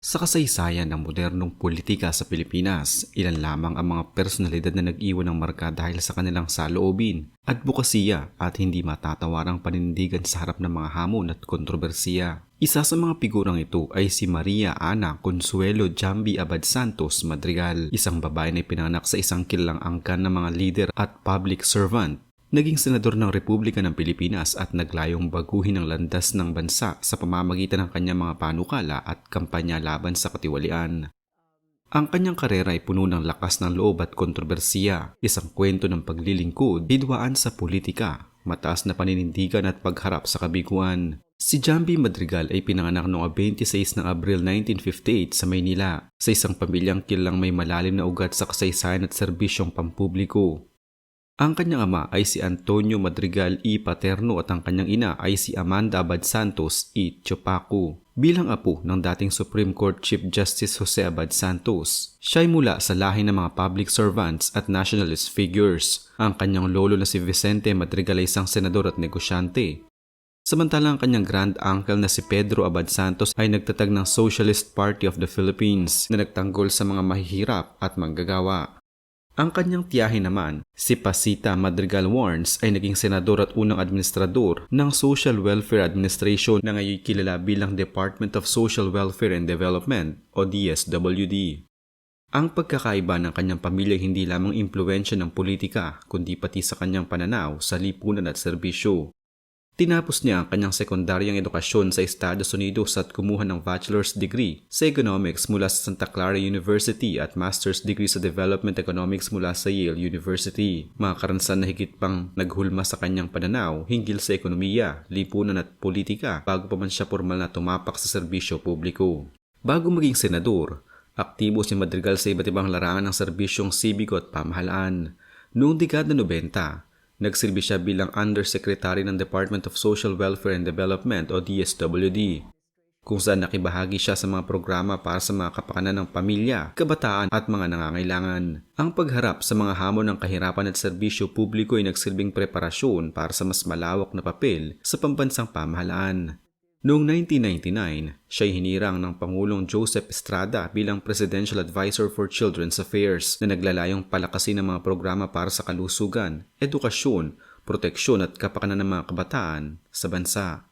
Sa kasaysayan ng modernong politika sa Pilipinas, ilan lamang ang mga personalidad na nag-iwan ng marka dahil sa kanilang saloobin, advokasya at hindi matatawarang panindigan sa harap ng mga hamon at kontrobersiya. Isa sa mga figurang ito ay si Maria Ana Consuelo Jambi Abad Santos Madrigal, isang babae na pinanganak sa isang kilalang angkan ng mga leader at public servant. Naging senador ng Republika ng Pilipinas at naglayong baguhin ang landas ng bansa sa pamamagitan ng kanyang mga panukala at kampanya laban sa katiwalian. Ang kanyang karera ay puno ng lakas ng loob at kontrobersiya, isang kwento ng paglilingkod, hidwaan sa politika, mataas na paninindigan at pagharap sa kabiguan. Si Jambi Madrigal ay pinanganak noong 26 ng Abril 1958 sa Maynila, sa isang pamilyang kilalang may malalim na ugat sa kasaysayan at serbisyong pampubliko. Ang kanyang ama ay si Antonio Madrigal y Paterno at ang kanyang ina ay si Amanda Abad Santos y Chopacu. Bilang apo ng dating Supreme Court Chief Justice Jose Abad Santos, siya ay mula sa lahi ng mga public servants at nationalist figures. Ang kanyang lolo na si Vicente Madrigal ay isang senador at negosyante. Samantalang ang kanyang grand uncle na si Pedro Abad Santos ay nagtatag ng Socialist Party of the Philippines na nagtanggol sa mga mahihirap at manggagawa. Ang kanyang tiyahin naman, si Pasita Madrigal Warnes ay naging senador at unang administrador ng Social Welfare Administration na ngayon kilala bilang Department of Social Welfare and Development o DSWD. Ang pagkakaiba ng kanyang pamilya hindi lamang impluwensya ng politika kundi pati sa kanyang pananaw sa lipunan at serbisyo. Tinapos niya ang kanyang sekundaryang edukasyon sa Estados Unidos at kumuha ng bachelor's degree sa economics mula sa Santa Clara University at master's degree sa development economics mula sa Yale University. Mga karansan na higit pang naghulma sa kanyang pananaw hinggil sa ekonomiya, lipunan at politika bago pa man siya formal na tumapak sa serbisyo publiko. Bago maging senador, aktibo si Madrigal sa iba't ibang larangan ng serbisyong sibiko at pamahalaan. Noong dekada 90, nagsilbi siya bilang Undersecretary ng Department of Social Welfare and Development o DSWD, kung saan nakibahagi siya sa mga programa para sa mga kapakanan ng pamilya, kabataan at mga nangangailangan. Ang pagharap sa mga hamon ng kahirapan at serbisyo publiko ay nagsilbing preparasyon para sa mas malawak na papel sa pambansang pamahalaan. Noong 1999, siya ay hinirang ng Pangulong Joseph Estrada bilang Presidential Advisor for Children's Affairs na naglalayong palakasin ang mga programa para sa kalusugan, edukasyon, proteksyon at kapakanan ng mga kabataan sa bansa.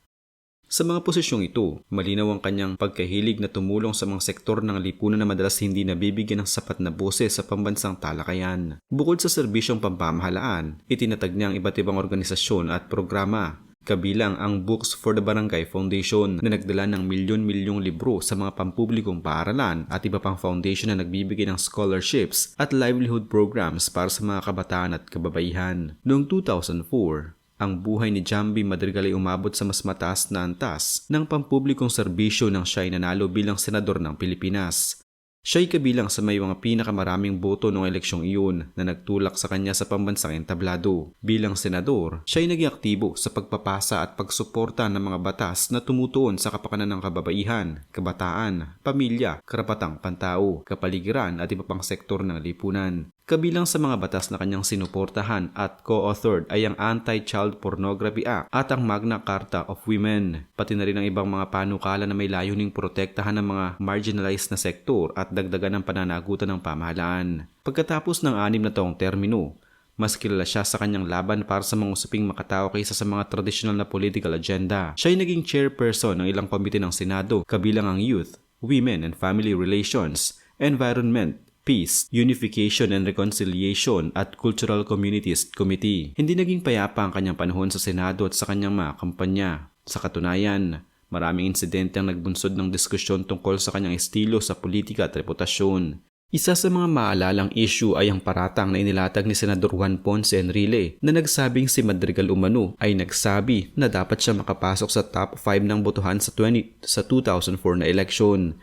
Sa mga posisyong ito, malinaw ang kanyang pagkahilig na tumulong sa mga sektor ng lipunan na madalas hindi nabibigyan ng sapat na boses sa pambansang talakayan. Bukod sa serbisyong pampamahalaan, itinatag niya ang iba't ibang organisasyon at programa, kabilang ang Books for the Barangay Foundation na nagdala ng milyon-milyong libro sa mga pampublikong paaralan at iba pang foundation na nagbibigay ng scholarships at livelihood programs para sa mga kabataan at kababaihan. Noong 2004, ang buhay ni Jambi Madrigal ay umabot sa mas mataas na antas ng pampublikong serbisyo nang siya ay nanalo bilang senador ng Pilipinas. Siya ay kabilang sa may mga pinakamaraming boto noong eleksyong iyon na nagtulak sa kanya sa pambansang entablado. Bilang senador, siya ay naging aktibo sa pagpapasa at pagsuporta ng mga batas na tumutuon sa kapakanan ng kababaihan, kabataan, pamilya, karapatang pantao, kapaligiran at iba pang sektor ng lipunan. Kabilang sa mga batas na kanyang sinuportahan at co-authored ay ang Anti-Child Pornography Act at ang Magna Carta of Women, pati na rin ang ibang mga panukala na may layuning protektahan ng mga marginalized na sektor at dagdagan ng pananagutan ng pamahalaan. Pagkatapos ng 6 na taong termino, mas kilala siya sa kanyang laban para sa mga usaping makatao kaysa sa mga traditional na political agenda. Siya ay naging chairperson ng ilang komite ng Senado, kabilang ang Youth, Women and Family Relations, Environment, Peace, Unification and Reconciliation at Cultural Communities Committee. Hindi naging payapa ang kanyang panahon sa Senado at sa kanyang mga kampanya. Sa katunayan, maraming insidente ang nagbunsod ng diskusyon tungkol sa kanyang estilo sa politika at reputasyon. Isa sa mga maalalang issue ay ang paratang na inilatag ni Senador Juan Ponce Enrile na nagsabing si Madrigal umano ay nagsabi na dapat siya makapasok sa top 5 ng botohan sa 2004 na eleksyon.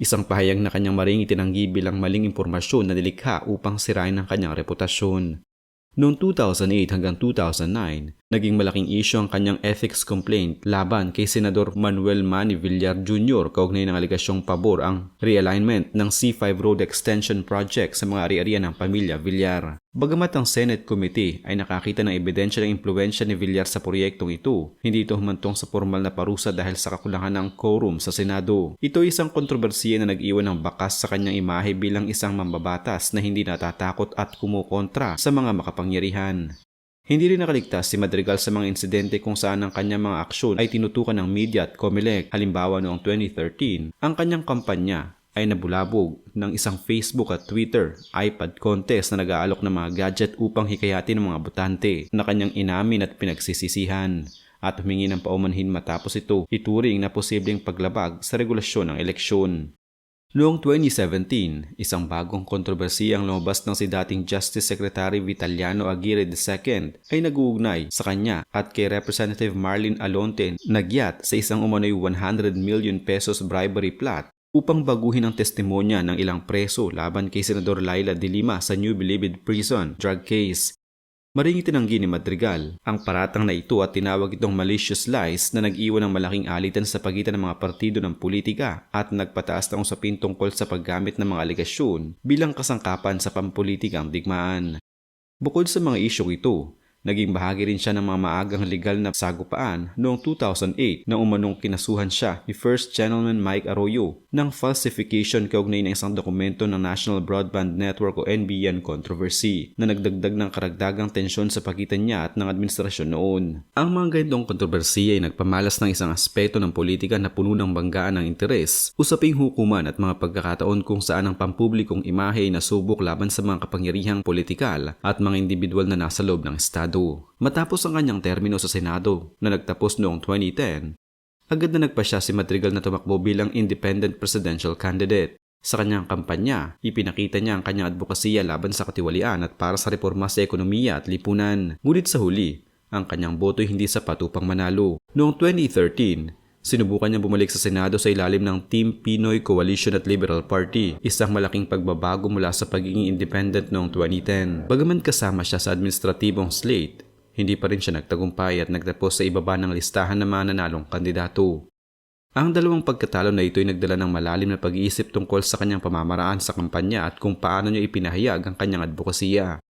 Isang pahayag na kanyang maring itinanggi bilang maling impormasyon na nilikha upang sirain ang kanyang reputasyon. Noong 2008 hanggang 2009, Naging malaking issue ang kanyang ethics complaint laban kay Senador Manuel Manny Villar Jr. kaugnay ng aligasyong pabor ang realignment ng C5 Road Extension Project sa mga ari-arian ng pamilya Villar. Bagamat ang Senate Committee ay nakakita ng ebidensya ng impluwensya ni Villar sa proyektong ito, hindi ito humantong sa formal na parusa dahil sa kakulangan ng quorum sa Senado. Ito ay isang kontrobersiya na nag-iwan ng bakas sa kanyang imahe bilang isang mambabatas na hindi natatakot at kumukontra sa mga makapangyarihan. Hindi rin nakaligtas si Madrigal sa mga insidente kung saan ang kanyang mga aksyon ay tinutukan ng media at COMELEC. Halimbawa noong 2013, ang kanyang kampanya ay nabulabog ng isang Facebook at Twitter iPad contest na nag-aalok ng mga gadget upang hikayatin ng mga botante na kanyang inamin at pinagsisisihan at humingi ng paumanhin matapos ito ituring na posibleng paglabag sa regulasyon ng eleksyon. Noong 2017, isang bagong kontrobersiya ang lumabas ng si dating Justice Secretary Vitaliano Aguirre II ay nag-uugnay sa kanya at kay Representative Marlene Alonte nagyat sa isang umano'y 100 million pesos bribery plot upang baguhin ang testimonya ng ilang preso laban kay Senador Laila de Lima sa New Bilibid Prison drug case. Maring itinanggi ni Madrigal ang paratang na ito at tinawag itong malicious lies na nag-iwan ng malaking alitan sa pagitan ng mga partido ng politika at nagpataas ng usapin tungkol sa paggamit ng mga aligasyon bilang kasangkapan sa pampolitikang digmaan. Bukod sa mga isyong ito, naging bahagi rin siya ng mga maagang legal na sagupaan noong 2008 na umanong kinasuhan siya ni First Gentleman Mike Arroyo ng falsification kaugnay ng isang dokumento ng National Broadband Network o NBN controversy na nagdagdag ng karagdagang tensyon sa pagitan niya at ng administrasyon noon. Ang mga ganitong kontrobersiya ay nagpamalas ng isang aspeto ng politika na puno ng banggaan ng interes, usaping hukuman at mga pagkakataon kung saan ang pampublikong imahe ay nasubok laban sa mga kapangyarihang politikal at mga individual na nasa loob ng estado. Matapos ang kanyang termino sa Senado na nagtapos noong 2010, agad na nagpasya si Madrigal na tumakbo bilang independent presidential candidate. Sa kanyang kampanya, ipinakita niya ang kanyang advokasya laban sa katiwalian at para sa reforma sa ekonomiya at lipunan. Ngunit sa huli, ang kanyang boto hindi sapat upang manalo. Noong 2013, sinubukan niya bumalik sa Senado sa ilalim ng Team Pinoy Coalition at Liberal Party, isang malaking pagbabago mula sa pagiging independent noong 2010. Bagaman kasama siya sa administratibong slate, hindi pa rin siya nagtagumpay at nagtapos sa ibaba ng listahan ng mga nanalong kandidato. Ang dalawang pagkatalo na ito ay nagdala ng malalim na pag-iisip tungkol sa kanyang pamamaraan sa kampanya at kung paano niya ipinahayag ang kanyang advokasya.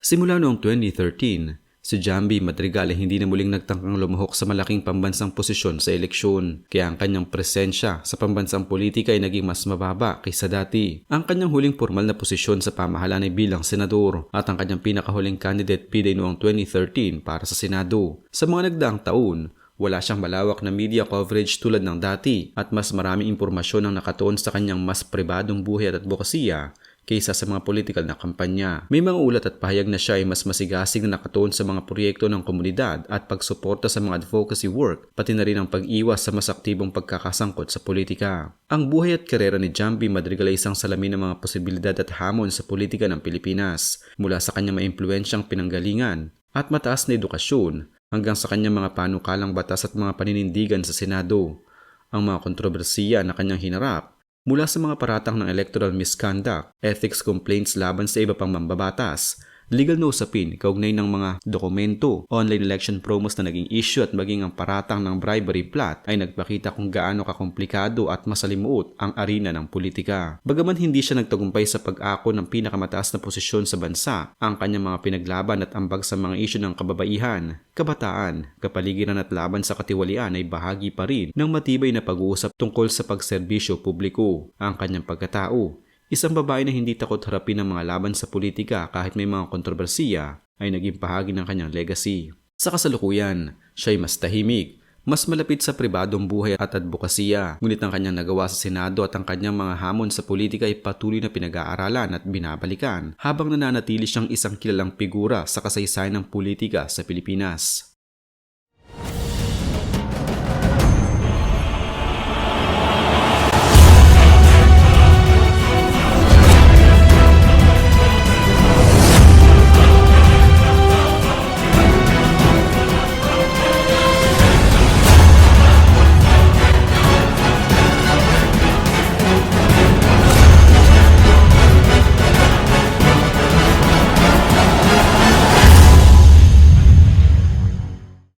Simula noong 2013, si Jamby Madrigal ay hindi na muling nagtangkang lumahok sa malaking pambansang posisyon sa eleksyon, kaya ang kanyang presensya sa pambansang politika ay naging mas mababa kaysa dati. Ang kanyang huling formal na posisyon sa pamahalaan ay bilang senador at ang kanyang pinakahuling candidate bid ay noong 2013 para sa Senado. Sa mga nagdaang taon, wala siyang malawak na media coverage tulad ng dati at mas maraming impormasyon ang nakatuon sa kanyang mas pribadong buhay at advokasya kaysa sa mga politikal na kampanya. May mga ulat at pahayag na siya ay mas masigasig na nakatuon sa mga proyekto ng komunidad at pagsuporta sa mga advocacy work, pati na rin ang pag-iwas sa mas aktibong pagkakasangkot sa politika. Ang buhay at karera ni Jamby Madrigal ay isang salamin ng mga posibilidad at hamon sa politika ng Pilipinas, mula sa kanyang maimpluwensyang pinanggalingan at mataas na edukasyon hanggang sa kanyang mga panukalang batas at mga paninindigan sa Senado. Ang mga kontrobersiya na kanyang hinarap mula sa mga paratang ng electoral misconduct, ethics complaints laban sa iba pang mambabatas, legal na usapin kaugnay ng mga dokumento, online election promos na naging issue at maging ang paratang ng bribery plot ay nagpakita kung gaano kakomplikado at masalimuot ang arena ng politika. Bagaman hindi siya nagtagumpay sa pag-ako ng pinakamataas na posisyon sa bansa, ang kanyang mga pinaglaban at ambag sa mga issue ng kababaihan, kabataan, kapaligiran at laban sa katiwalian ay bahagi pa rin ng matibay na pag-uusap tungkol sa pagserbisyo publiko. Ang kanyang pagkatao, isang babae na hindi takot harapin ang mga laban sa politika kahit may mga kontrobersiya, ay naging bahagi ng kanyang legacy. Sa kasalukuyan, siya ay mas tahimik, mas malapit sa pribadong buhay at advokasya, ngunit ang kanyang nagawa sa Senado at ang kanyang mga hamon sa politika ay patuloy na pinag-aaralan at binabalikan habang nananatili siyang isang kilalang figura sa kasaysayan ng politika sa Pilipinas.